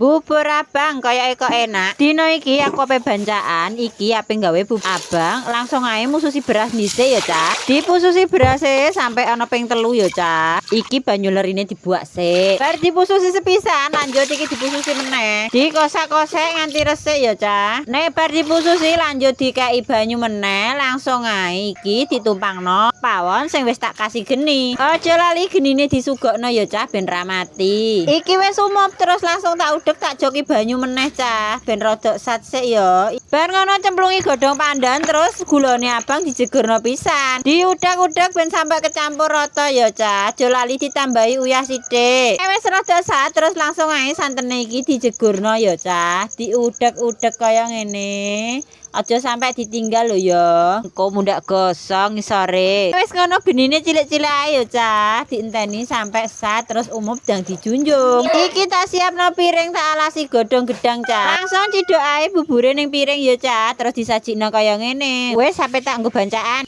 Bubur abang kaya kok enak. Dino iki aku ape bancaan iki ape gawe bubur abang, langsung ae mususi beras dhisik ya, Cak. Dipususi berase sampai ana ping 3 ya, Cak. Iki banyu lerine dibuak sik. Bar dipususi sepisan, lanjut iki dipususi meneh. Dikosak-kosek nganti resik ya, Cak. Nek bar dipususi lanjut dikei banyu meneh, langsung ae iki ditumpangno pawon sing wis tak kasih geni. Aja lali genine disugokno ya, Cak, ben ra mati. Iki wis umup terus langsung tak tak joki banyu meneh, Cah, ben rodok sat sik ya. Bar ngono cemplungi godhong pandan terus gulane abang dijegurno pisan. Diudak-udak ben sampai kecampur rata ya, Cah. Aja lali ditambahi uyah sithik. Wis rada sat terus langsung ae santene iki dijegurno ya, Cah. Diudak-udak kaya ngene. Aja sampai ditinggal lho ya. Engko mundak gosong ngisore. Wis ngono genine cilik-cilik ae ya, Cah. Dienteni sampai sat terus umup dan dijunjung. Iki tak siapno piring tak alasi godhong gedang, Cah. Langsung cidok ae bubure ning piring ya, Cah. Terus disajikno kaya ngene. Wis sampe tak nggo bancaan.